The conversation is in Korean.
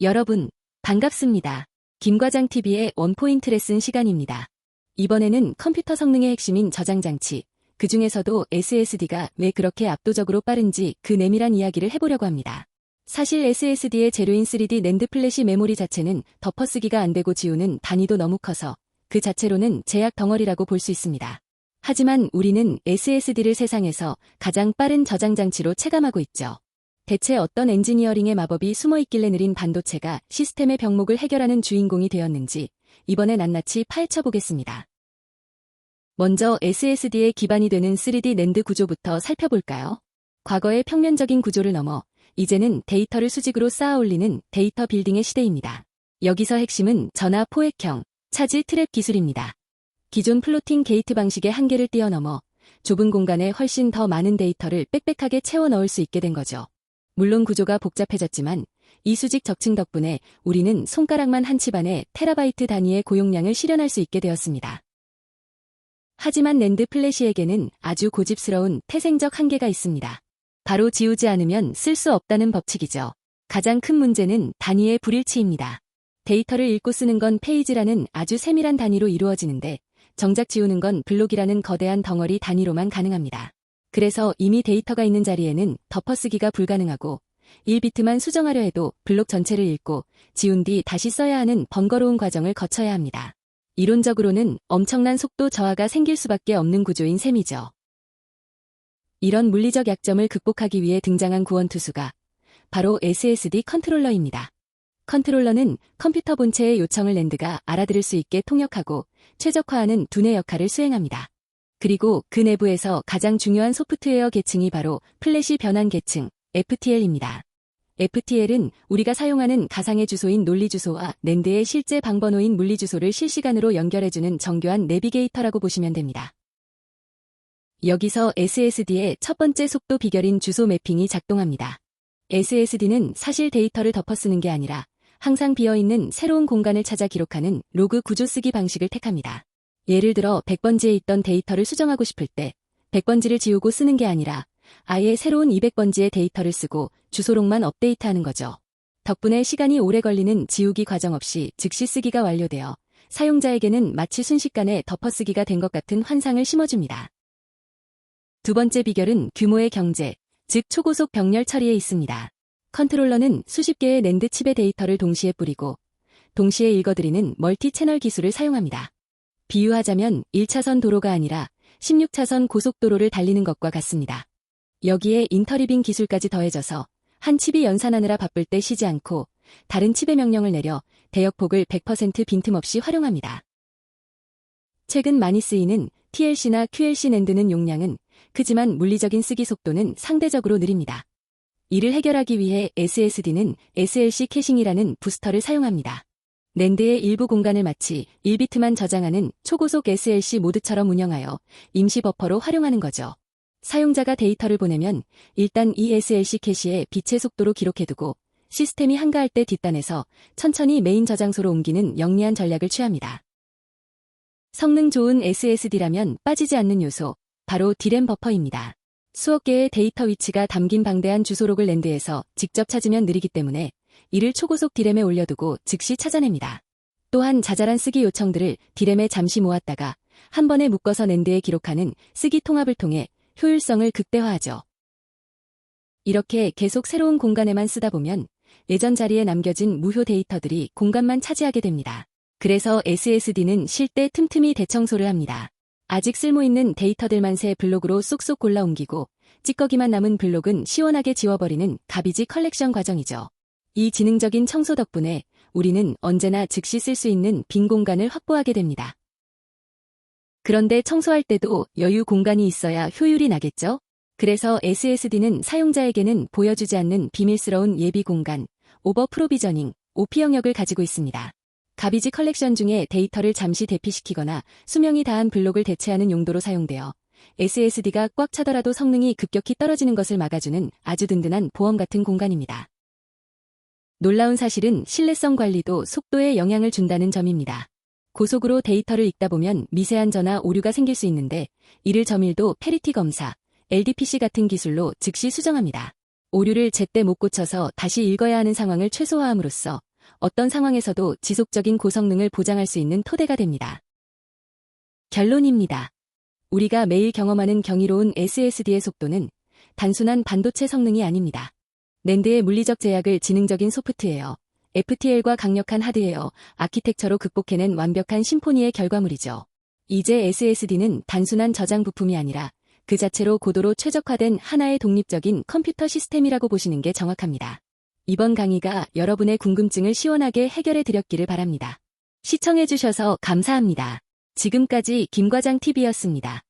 여러분, 반갑습니다. 김과장TV의 원포인트 레슨 시간입니다. 이번에는 컴퓨터 성능의 핵심인 저장장치, 그 중에서도 SSD가 왜 그렇게 압도적으로 빠른지 그 내밀한 이야기를 해보려고 합니다. 사실 SSD의 재료인 3D 낸드 플래시 메모리 자체는 덮어쓰기가 안 되고 지우는 단위도 너무 커서 그 자체로는 제약 덩어리라고 볼 수 있습니다. 하지만 우리는 SSD를 세상에서 가장 빠른 저장장치로 체감하고 있죠. 대체 어떤 엔지니어링의 마법이 숨어있길래 느린 반도체가 시스템의 병목을 해결하는 주인공이 되었는지 이번에 낱낱이 파헤쳐 보겠습니다. 먼저 SSD의 기반이 되는 3D 낸드 구조부터 살펴볼까요? 과거의 평면적인 구조를 넘어 이제는 데이터를 수직으로 쌓아 올리는 데이터 빌딩의 시대입니다. 여기서 핵심은 전화 포획형, 차지 트랩 기술입니다. 기존 플로팅 게이트 방식의 한계를 뛰어넘어 좁은 공간에 훨씬 더 많은 데이터를 빽빽하게 채워 넣을 수 있게 된 거죠. 물론 구조가 복잡해졌지만 이 수직 적층 덕분에 우리는 손가락만 한 칩 안에 테라바이트 단위의 고용량을 실현할 수 있게 되었습니다. 하지만 낸드 플래시에게는 아주 고집스러운 태생적 한계가 있습니다. 바로 지우지 않으면 쓸 수 없다는 법칙이죠. 가장 큰 문제는 단위의 불일치입니다. 데이터를 읽고 쓰는 건 페이지라는 아주 세밀한 단위로 이루어지는데 정작 지우는 건 블록이라는 거대한 덩어리 단위로만 가능합니다. 그래서 이미 데이터가 있는 자리에는 덮어쓰기가 불가능하고 1비트만 수정하려 해도 블록 전체를 읽고 지운 뒤 다시 써야 하는 번거로운 과정을 거쳐야 합니다. 이론적으로는 엄청난 속도 저하가 생길 수밖에 없는 구조인 셈이죠. 이런 물리적 약점을 극복하기 위해 등장한 구원투수가 바로 SSD 컨트롤러입니다. 컨트롤러는 컴퓨터 본체의 요청을 낸드가 알아들을 수 있게 통역하고 최적화하는 두뇌 역할을 수행합니다. 그리고 그 내부에서 가장 중요한 소프트웨어 계층이 바로 플래시 변환 계층, FTL입니다. FTL은 우리가 사용하는 가상의 주소인 논리 주소와 낸드의 실제 방번호인 물리 주소를 실시간으로 연결해주는 정교한 내비게이터라고 보시면 됩니다. 여기서 SSD의 첫 번째 속도 비결인 주소 매핑이 작동합니다. SSD는 사실 데이터를 덮어쓰는 게 아니라 항상 비어있는 새로운 공간을 찾아 기록하는 로그 구조 쓰기 방식을 택합니다. 예를 들어 100번지에 있던 데이터를 수정하고 싶을 때 100번지를 지우고 쓰는 게 아니라 아예 새로운 200번지의 데이터를 쓰고 주소록만 업데이트하는 거죠. 덕분에 시간이 오래 걸리는 지우기 과정 없이 즉시 쓰기가 완료되어 사용자에게는 마치 순식간에 덮어쓰기가 된 것 같은 환상을 심어줍니다. 두 번째 비결은 규모의 경제, 즉 초고속 병렬 처리에 있습니다. 컨트롤러는 수십 개의 낸드 칩의 데이터를 동시에 뿌리고 동시에 읽어드리는 멀티 채널 기술을 사용합니다. 비유하자면 1차선 도로가 아니라 16차선 고속도로를 달리는 것과 같습니다. 여기에 인터리빙 기술까지 더해져서 한 칩이 연산하느라 바쁠 때 쉬지 않고 다른 칩의 명령을 내려 대역폭을 100% 빈틈없이 활용합니다. 최근 많이 쓰이는 TLC나 QLC 낸드는 용량은 크지만 물리적인 쓰기 속도는 상대적으로 느립니다. 이를 해결하기 위해 SSD는 SLC 캐싱이라는 부스터를 사용합니다. 낸드의 일부 공간을 마치 1비트만 저장하는 초고속 SLC 모드처럼 운영하여 임시 버퍼로 활용하는 거죠. 사용자가 데이터를 보내면 일단 이 SLC 캐시에 빛의 속도로 기록해두고 시스템이 한가할 때 뒷단에서 천천히 메인 저장소로 옮기는 영리한 전략을 취합니다. 성능 좋은 SSD라면 빠지지 않는 요소, 바로 D램 버퍼입니다. 수억 개의 데이터 위치가 담긴 방대한 주소록을 낸드에서 직접 찾으면 느리기 때문에 이를 초고속 D램에 올려두고 즉시 찾아냅니다. 또한 자잘한 쓰기 요청들을 D램에 잠시 모았다가 한 번에 묶어서 낸드에 기록하는 쓰기 통합을 통해 효율성을 극대화하죠. 이렇게 계속 새로운 공간에만 쓰다 보면 예전 자리에 남겨진 무효 데이터들이 공간만 차지하게 됩니다. 그래서 SSD는 쉴 때 틈틈이 대청소를 합니다. 아직 쓸모있는 데이터들만 새 블록으로 쏙쏙 골라 옮기고 찌꺼기만 남은 블록은 시원하게 지워버리는 가비지 컬렉션 과정이죠. 이 지능적인 청소 덕분에 우리는 언제나 즉시 쓸 수 있는 빈 공간을 확보하게 됩니다. 그런데 청소할 때도 여유 공간이 있어야 효율이 나겠죠? 그래서 SSD는 사용자에게는 보여주지 않는 비밀스러운 예비 공간, 오버 프로비저닝, OP 영역을 가지고 있습니다. 가비지 컬렉션 중에 데이터를 잠시 대피시키거나 수명이 다한 블록을 대체하는 용도로 사용되어 SSD가 꽉 차더라도 성능이 급격히 떨어지는 것을 막아주는 아주 든든한 보험 같은 공간입니다. 놀라운 사실은 신뢰성 관리도 속도에 영향을 준다는 점입니다. 고속으로 데이터를 읽다 보면 미세한 전화 오류가 생길 수 있는데 이를 저밀도 페리티 검사, LDPC 같은 기술로 즉시 수정합니다. 오류를 제때 못 고쳐서 다시 읽어야 하는 상황을 최소화함으로써 어떤 상황에서도 지속적인 고성능을 보장할 수 있는 토대가 됩니다. 결론입니다. 우리가 매일 경험하는 경이로운 SSD의 속도는 단순한 반도체 성능이 아닙니다. 낸드의 물리적 제약을 지능적인 소프트웨어, FTL과 강력한 하드웨어, 아키텍처로 극복해낸 완벽한 심포니의 결과물이죠. 이제 SSD는 단순한 저장 부품이 아니라 그 자체로 고도로 최적화된 하나의 독립적인 컴퓨터 시스템이라고 보시는 게 정확합니다. 이번 강의가 여러분의 궁금증을 시원하게 해결해 드렸기를 바랍니다. 시청해주셔서 감사합니다. 지금까지 김과장TV였습니다.